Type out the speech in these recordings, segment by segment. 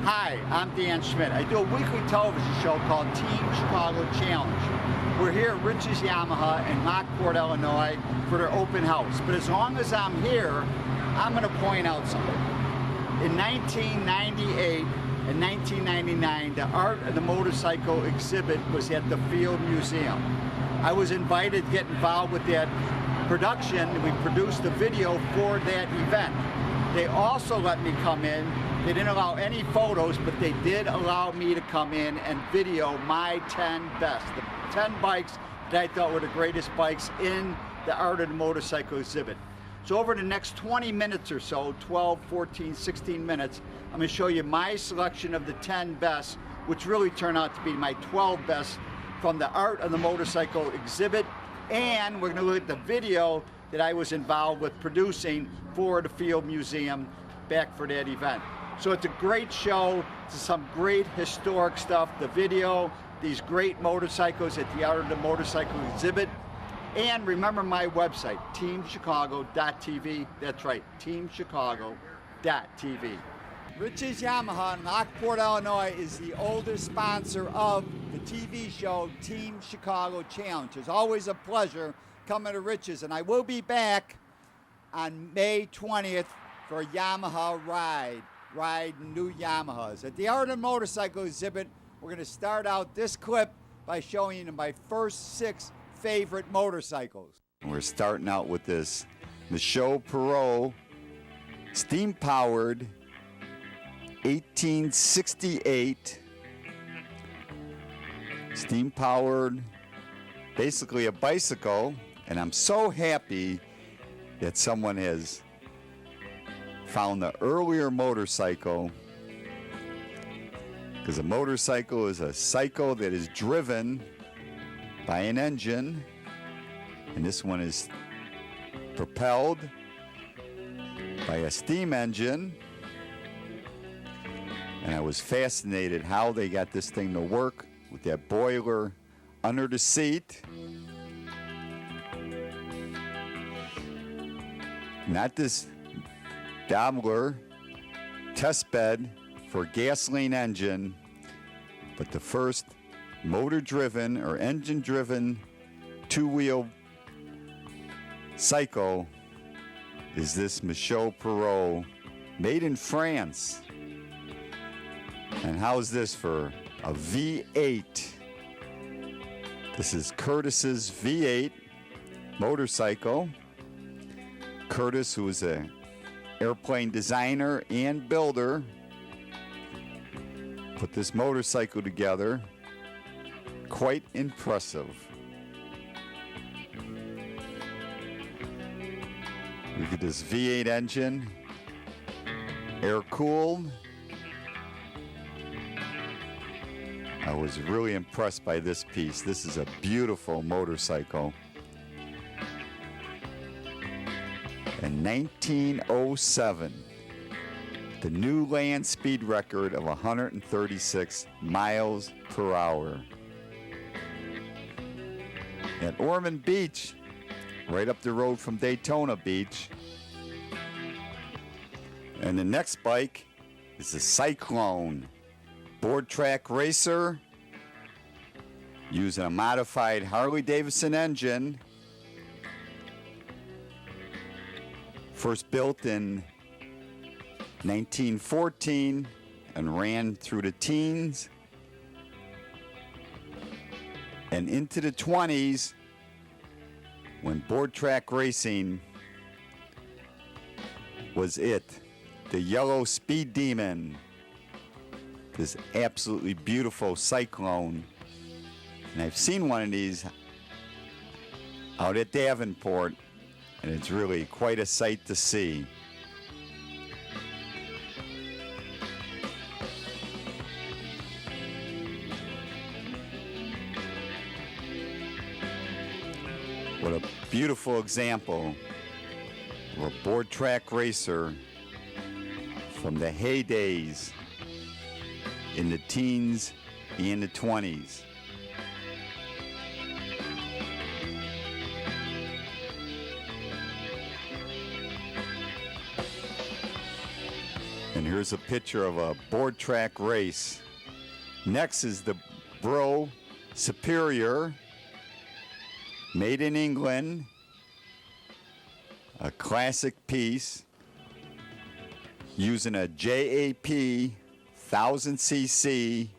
Hi, I'm Dan Schmitt. I do a weekly television show called Team Chicago Challenge. We're here at Rich's Yamaha in Lockport, Illinois for their open house. But as long as I'm here, I'm going to point out something. In 1998 and 1999, the Art of the Motorcycle exhibit was at the Field Museum. I was invited to get involved with that production. We produced a video for that event. They also let me come in. They didn't allow any photos, but they did allow me to come in and video my 10 best, the 10 bikes that I thought were the greatest bikes in the Art of the Motorcycle exhibit. So over the next 20 minutes or so, 12, 14, 16 minutes, I'm going to show you my selection of the 10 best, which really turned out to be my 12 best from the Art of the Motorcycle exhibit. And we're going to look at the video that I was involved with producing for the Field Museum back for that event. So it's a great show. It's some great historic stuff. The video, these great motorcycles at the Art of the Motorcycle exhibit. And remember my website, teamchicago.tv. That's right, teamchicago.tv. Rich's Yamaha in Lockport, Illinois is the oldest sponsor of the TV show Team Chicago Challenge. It's always a pleasure coming to Rich's, and I will be back on May 20th for a Yamaha ride new Yamahas. At the Art of the Motorcycle exhibit, we're going to start out this clip by showing you my first 6 favorite motorcycles. We're starting out with this Michaud Perot steam-powered 1868 steam-powered, basically a bicycle, and I'm so happy that someone has found the earlier motorcycle, because a motorcycle is a cycle that is driven by an engine, and this one is propelled by a steam engine. And I was fascinated how they got this thing to work with that boiler under the seat. Not this Daimler test bed for a gasoline engine, but the first motor-driven or engine-driven two-wheel cycle is this Michaud Perot, made in France. And how's this for a V8? This is Curtis's V8 motorcycle. Curtis, who is an airplane designer and builder, put this motorcycle together. Quite impressive. Look at this V8 engine, air-cooled. I was really impressed by this piece. This is a beautiful motorcycle. In 1907, the new land speed record of 136 miles per hour. At Ormond Beach, right up the road from Daytona Beach. And the next bike is the Cyclone. Board track racer using a modified Harley-Davidson engine, first built in 1914 and ran through the teens and into the 20s when board track racing was it. The yellow Speed Demon. This absolutely beautiful Cyclone. And I've seen one of these out at Davenport, and it's really quite a sight to see. What a beautiful example of a board track racer from the heydays in the teens and the 20s. And Here's a picture of a board track race. Next is the Bro Superior, made in England, a classic piece using a JAP 1000cc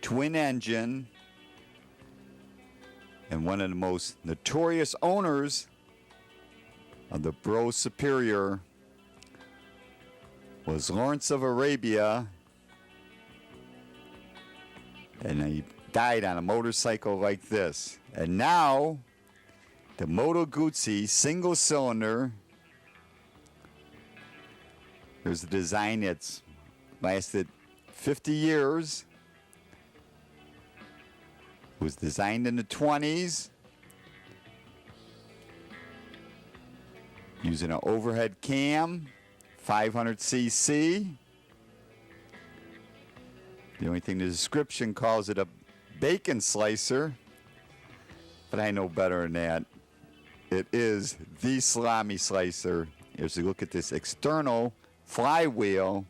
twin engine, and one of the most notorious owners of the Bro Superior was Lawrence of Arabia, and he died on a motorcycle like this. And now the Moto Guzzi single cylinder, there's a design that's lasted 50 years. It was designed in the 20s using an overhead cam, 500cc. The only thing the description calls it a bacon slicer, but I know better than that. It is the salami slicer. As you look at this external flywheel,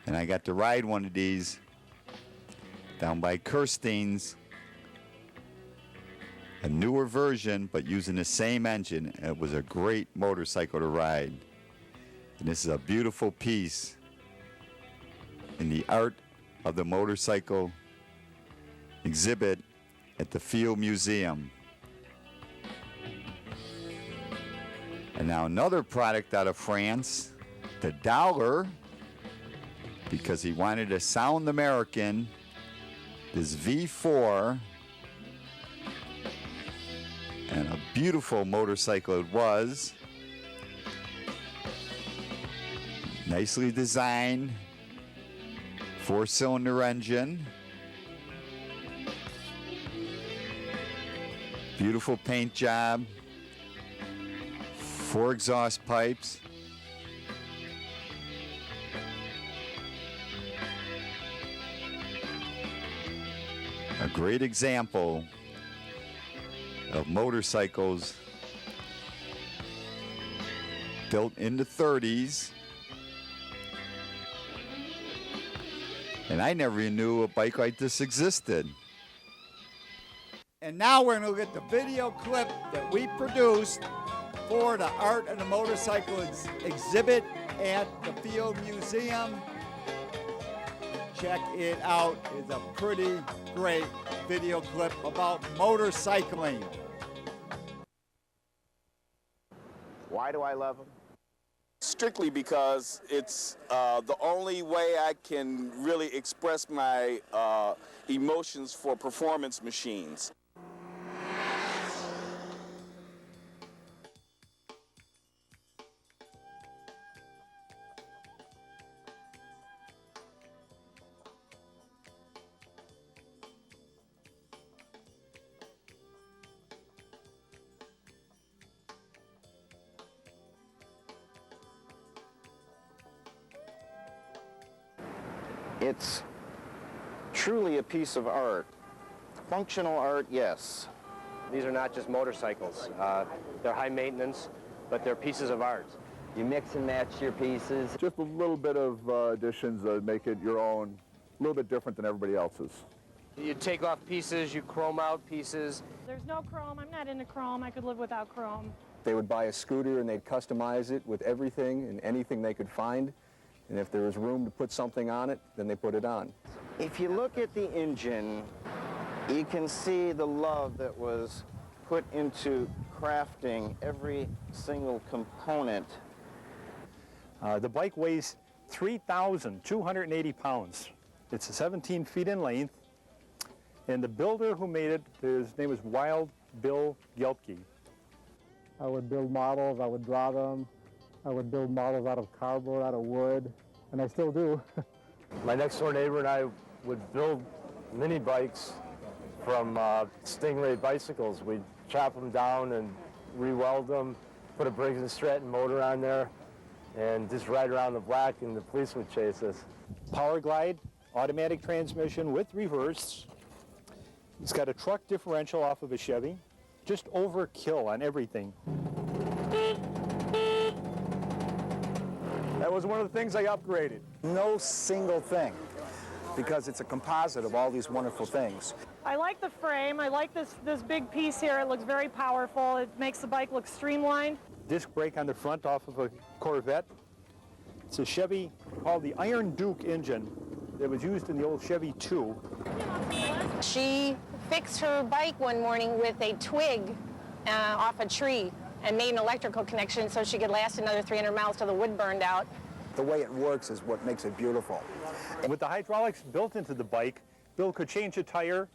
and I got to ride one of these down by Kirstein's, a newer version, but using the same engine. It was a great motorcycle to ride. And this is a beautiful piece in the art of the motorcycle exhibit at the Field Museum. And now another product out of France, the Dollar, because he wanted to sound American, this V4, and a beautiful motorcycle it was. Nicely designed, 4-cylinder engine. Beautiful paint job. 4 exhaust pipes. A great example of motorcycles built in the 30s. And I never even knew a bike like this existed. And now we're going to look at the video clip that we produced for the Art of the Motorcycle exhibit at the Field Museum. Check it out. It's a pretty great video clip about motorcycling. Why do I love them? Strictly because it's the only way I can really express my emotions for performance machines. It's truly a piece of art. Functional art, yes. These are not just motorcycles. They're high maintenance, but they're pieces of art. You mix and match your pieces. Just a little bit of additions that make it your own, a little bit different than everybody else's. You take off pieces, you chrome out pieces. There's no chrome. I'm not into chrome. I could live without chrome. They would buy a scooter and they'd customize it with everything and anything they could find. And if there was room to put something on it, then they put it on. If you look at the engine, you can see the love that was put into crafting every single component. The bike weighs 3,280 pounds. It's 17 feet in length. And the builder who made it, his name is Wild Bill Gelbke. I would build models, I would draw them. I would build models out of cardboard, out of wood, and I still do. My next door neighbor and I would build mini bikes from Stingray bicycles. We'd chop them down and re-weld them, put a Briggs & Stratton motor on there, and just ride around the block and the police would chase us. Power Glide, automatic transmission with reverse. It's got a truck differential off of a Chevy. Just overkill on everything. That was one of the things I upgraded. No single thing, because it's a composite of all these wonderful things. I like the frame. I like this big piece here. It looks very powerful. It makes the bike look streamlined. Disc brake on the front off of a Corvette. It's a Chevy called the Iron Duke engine that was used in the old Chevy 2. She fixed her bike one morning with a twig off a tree and made an electrical connection so she could last another 300 miles till the wood burned out. The way it works is what makes it beautiful. With the hydraulics built into the bike, Bill could change a tire,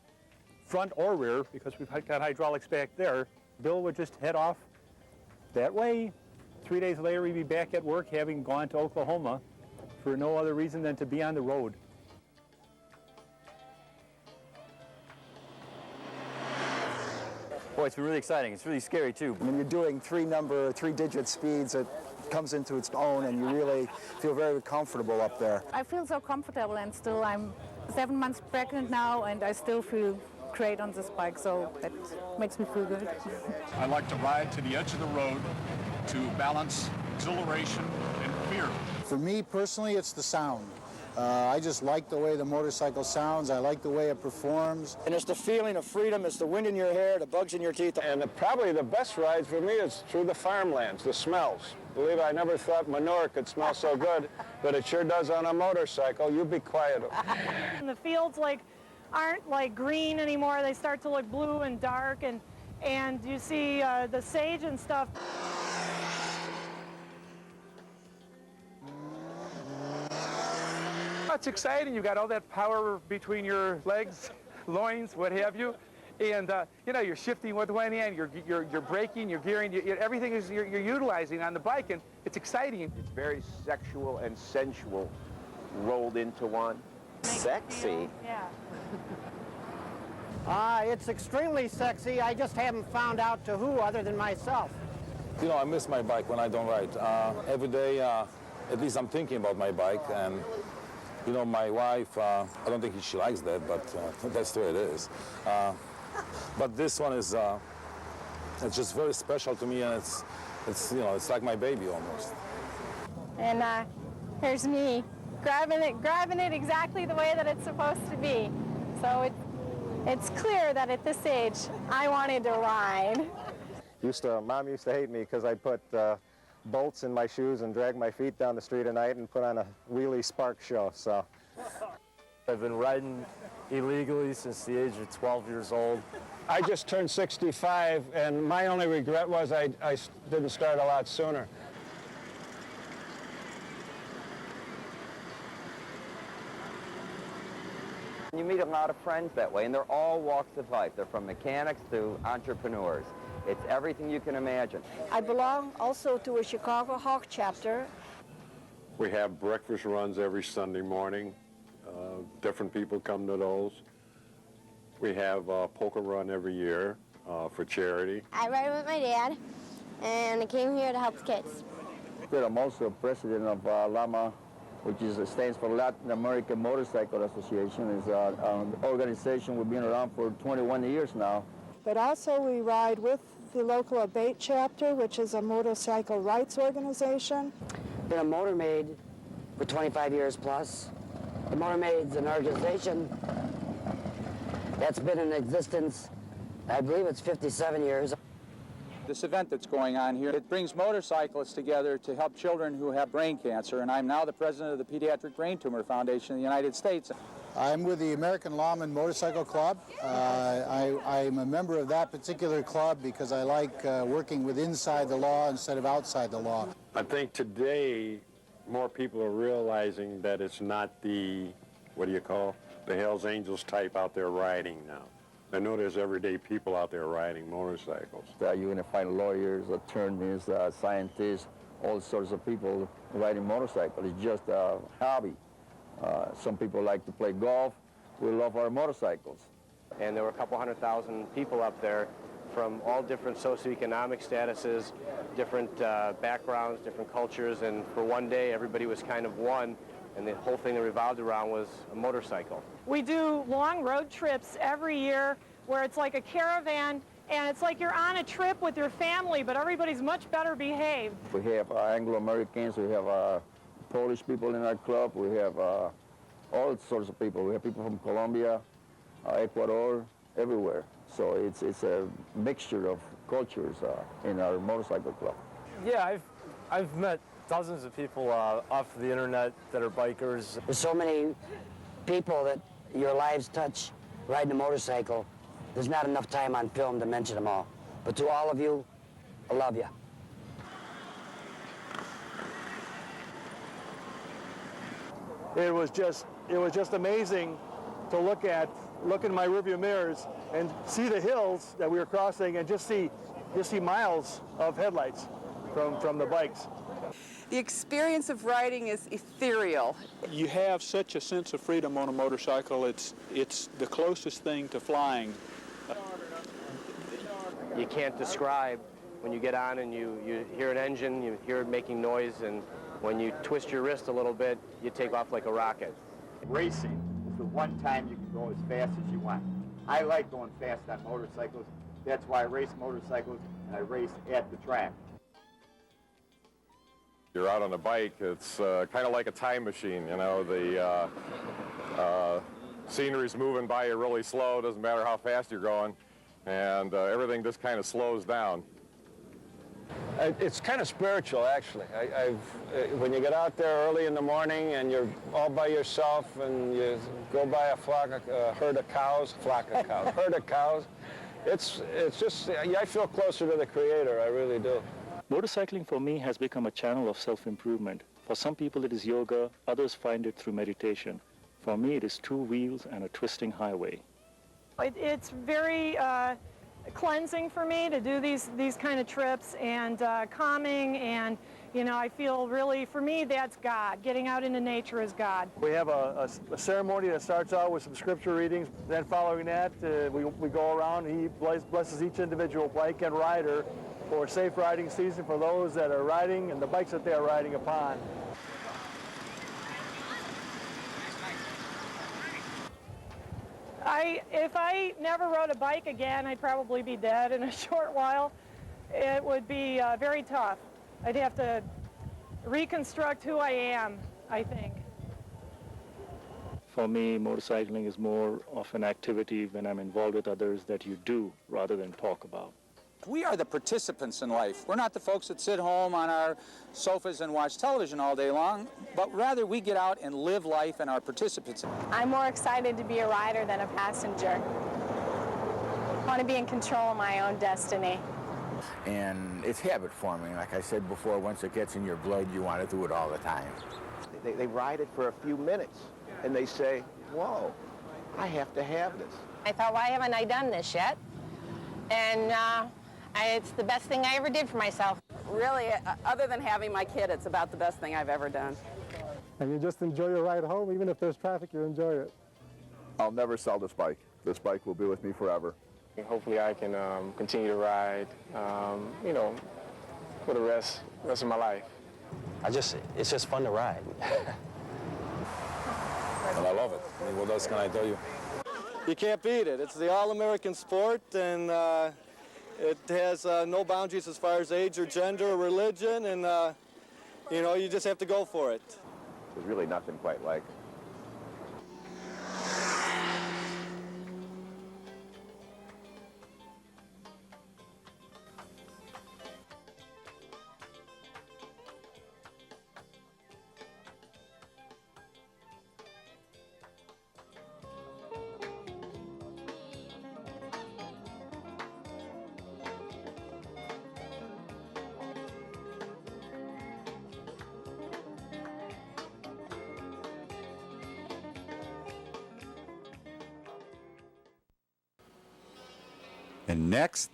front or rear, because we've got hydraulics back there. Bill would just head off that way. 3 days later, we'd be back at work, having gone to Oklahoma for no other reason than to be on the road. Boy, it's been really exciting. It's really scary, too. When you're doing three-digit speeds, it comes into its own, and you really feel very comfortable up there. I feel so comfortable, and still I'm 7 months pregnant now, and I still feel great on this bike, so that makes me feel good. I like to ride to the edge of the road to balance exhilaration and fear. For me personally, it's the sound. I just like the way the motorcycle sounds. I like the way it performs. And it's the feeling of freedom. It's the wind in your hair, the bugs in your teeth. And probably the best rides for me is through the farmlands, the smells. Believe it, I never thought manure could smell so good, but it sure does on a motorcycle. You be quiet. And the fields aren't like green anymore. They start to look blue and dark, and you see the sage and stuff. It's exciting. You got all that power between your legs, loins, what have you, and you know, you're shifting with one hand, you're braking, you're gearing, everything is you're utilizing on the bike, and it's exciting. It's very sexual and sensual rolled into one. Sexy? Yeah. It's extremely sexy. I just haven't found out to who other than myself. You know, I miss my bike when I don't ride. Every day, at least I'm thinking about my bike, and you know, my wife, I don't think she likes that, but that's the way it is. But this one is, it's just very special to me, and it's you know, it's like my baby almost. And here's me grabbing it exactly the way that it's supposed to be. So it's clear that at this age, I wanted to ride. Mom used to hate me because I put bolts in my shoes and drag my feet down the street at night and put on a wheelie spark show, so. I've been riding illegally since the age of 12 years old. I just turned 65, and my only regret was I didn't start a lot sooner. You meet a lot of friends that way, and they're all walks of life. They're from mechanics to entrepreneurs. It's everything you can imagine. I belong also to a Chicago Hawk chapter. We have breakfast runs every Sunday morning. Different people come to those. We have a poker run every year for charity. I ride with my dad, and I came here to help the kids. I'm also president of LAMA, which stands for Latin American Motorcycle Association. It's an organization we've been around for 21 years now. But also we ride with the local Abate chapter, which is a motorcycle rights organization. Been a motor maid for 25 years plus. The Motor Maid's an organization that's been in existence, I believe it's 57 years. This event that's going on here, it brings motorcyclists together to help children who have brain cancer, and I'm now the president of the Pediatric Brain Tumor Foundation in the United States. I'm with the American Lawman Motorcycle Club. I'm a member of that particular club because I like working with inside the law instead of outside the law. I think today more people are realizing that it's not the, what do you call, the Hells Angels type out there riding now. I know there's everyday people out there riding motorcycles. You're going to find lawyers, attorneys, scientists, all sorts of people riding motorcycles. It's just a hobby. Some people like to play golf. We love our motorcycles. And there were a couple 100,000 people up there from all different socioeconomic statuses, different backgrounds, different cultures, and for one day everybody was kind of one, and the whole thing that revolved around was a motorcycle. We do long road trips every year where it's like a caravan, and it's like you're on a trip with your family, but everybody's much better behaved. We have Anglo-Americans, we have Polish people in our club. We have all sorts of people. We have people from Colombia, Ecuador, everywhere. So it's a mixture of cultures in our motorcycle club. Yeah, I've met dozens of people off the internet that are bikers. There's so many people that your lives touch riding a motorcycle. There's not enough time on film to mention them all. But to all of you, I love you. It was just amazing to look in my rearview mirrors and see the hills that we were crossing and just see miles of headlights from the bikes. The experience of riding is ethereal. You have such a sense of freedom on a motorcycle. It's the closest thing to flying. You can't describe when you get on and you hear an engine, you hear it making noise, and when you twist your wrist a little bit, you take off like a rocket. Racing is the one time you can go as fast as you want. I like going fast on motorcycles. That's why I race motorcycles, and I race at the track. You're out on a bike, it's kind of like a time machine, you know. The scenery's moving by you really slow, doesn't matter how fast you're going, and everything just kind of slows down. It's kind of spiritual, actually. When you get out there early in the morning and you're all by yourself and you go by a herd of cows, it's just, I feel closer to the Creator, I really do. Motorcycling for me has become a channel of self-improvement. For some people it is yoga, others find it through meditation. For me it is two wheels and a twisting highway. It's very cleansing for me to do these kind of trips, and calming, and I feel really, for me, that's God. Getting out into nature is God. We have a ceremony that starts out with some scripture readings. Then following that, we go around. He blesses each individual bike and rider for a safe riding season for those that are riding and the bikes that they are riding upon. If I never rode a bike again, I'd probably be dead in a short while. It would be very tough. I'd have to reconstruct who I am, I think. For me, motorcycling is more of an activity when I'm involved with others that you do rather than talk about. We are the participants in life. We're not the folks that sit home on our sofas and watch television all day long, but rather we get out and live life and are participants. I'm more excited to be a rider than a passenger. I want to be in control of my own destiny. And it's habit forming. Like I said before, once it gets in your blood, you want to do it all the time. They ride it for a few minutes, and they say, whoa, I have to have this. I thought, why haven't I done this yet? And it's the best thing I ever did for myself. Really, other than having my kid, it's about the best thing I've ever done. And you just enjoy your ride home. Even if there's traffic, you enjoy it. I'll never sell this bike. This bike will be with me forever. Hopefully I can continue to ride, for the rest of my life. It's just fun to ride. And I love it. I mean, what else can I tell you? You can't beat it. It's the all-American sport, and it has no boundaries as far as age or gender or religion, and you just have to go for it. There's really nothing quite like it. And next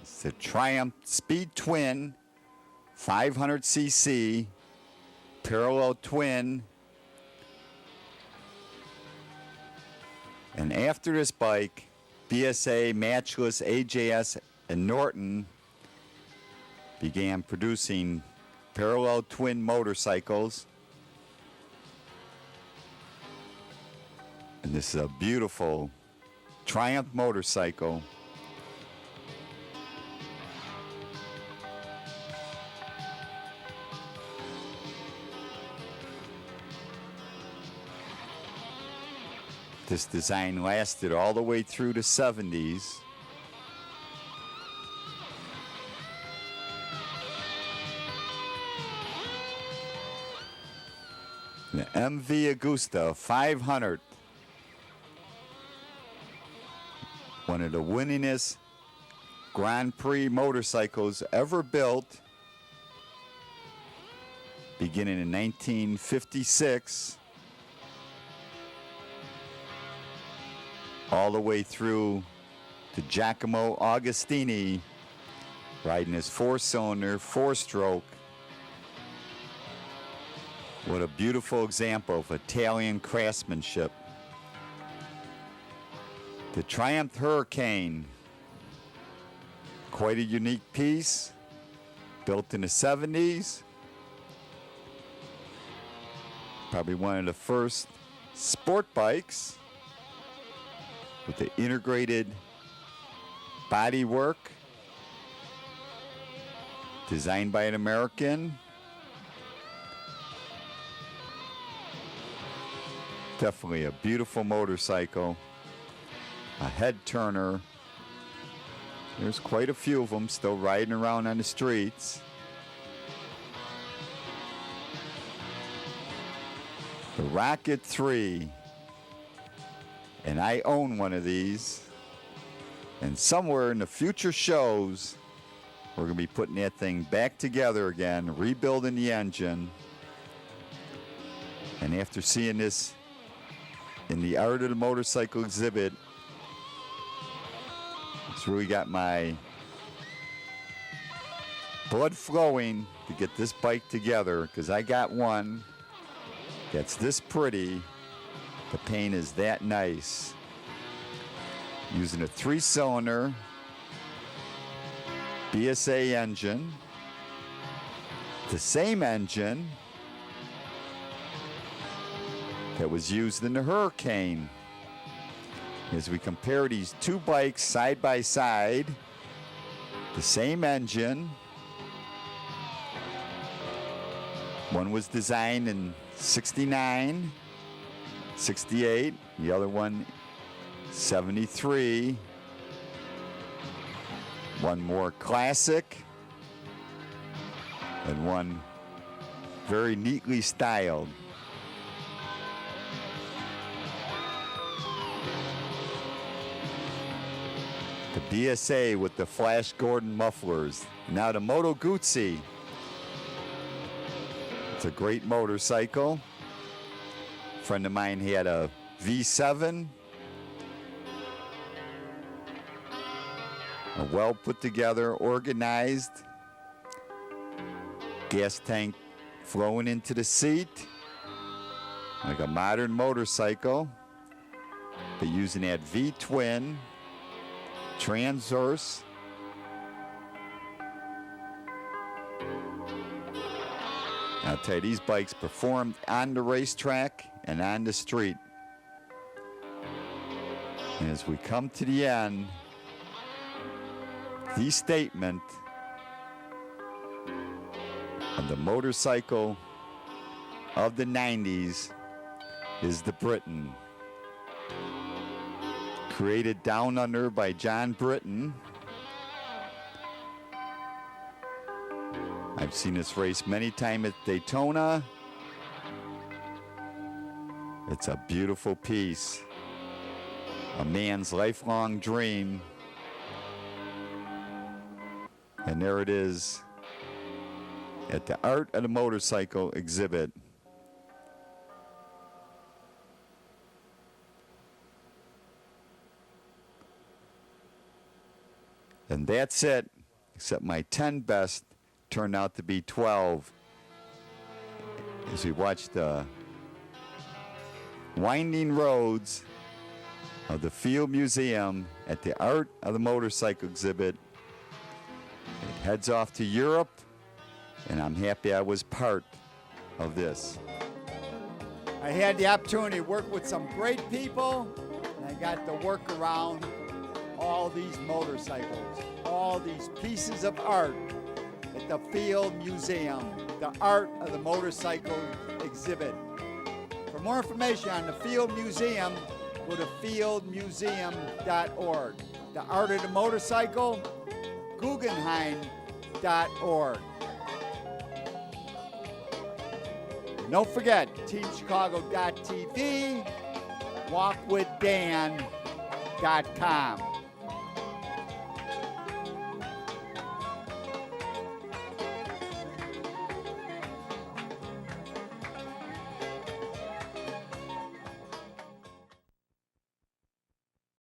is the Triumph Speed Twin 500cc parallel twin. And after this bike, BSA, Matchless, AJS, and Norton began producing parallel twin motorcycles. And this is a beautiful Triumph motorcycle. This design lasted all the way through the 70s. The MV Agusta 500. One of the winningest Grand Prix motorcycles ever built, beginning in 1956, all the way through to Giacomo Agostini, riding his 4-cylinder, 4-stroke. What a beautiful example of Italian craftsmanship. The Triumph Hurricane, quite a unique piece, built in the 70s. Probably one of the first sport bikes with the integrated bodywork, designed by an American. Definitely a beautiful motorcycle, a head turner. There's quite a few of them still riding around on the streets. The Rocket 3, and I own one of these, and somewhere in the future shows we're going to be putting that thing back together again, rebuilding the engine. And after seeing this in the Art of the Motorcycle exhibit, it's really got my blood flowing to get this bike together, because I got one that's this pretty. The paint is that nice. Using a 3-cylinder BSA engine, the same engine that was used in the Hurricane. As we compare these two bikes side by side, the same engine. One was designed in 69, 68, the other one 73. One more classic, and one very neatly styled. The BSA with the Flash Gordon mufflers. Now the Moto Guzzi. It's a great motorcycle. A friend of mine had a V7. A well put together, organized gas tank flowing into the seat, like a modern motorcycle, but using that V-twin transverse. I'll tell you, these bikes performed on the racetrack and on the street. And as we come to the end, the statement of the motorcycle of the 90s is the Britain. Created down under by John Britton. I've seen this race many times at Daytona. It's a beautiful piece. A man's lifelong dream. And there it is at the Art of the Motorcycle exhibit. And that's it, except my 10 best turned out to be 12. As we watch the winding roads of the Field Museum at the Art of the Motorcycle exhibit. It heads off to Europe, and I'm happy I was part of this. I had the opportunity to work with some great people, and I got to work around all these motorcycles, all these pieces of art at the Field Museum, the Art of the Motorcycle exhibit. For more information on the Field Museum go to fieldmuseum.org. The Art of the Motorcycle, Guggenheim.org. Don't forget, TeamChicago.tv, walkwithdan.com.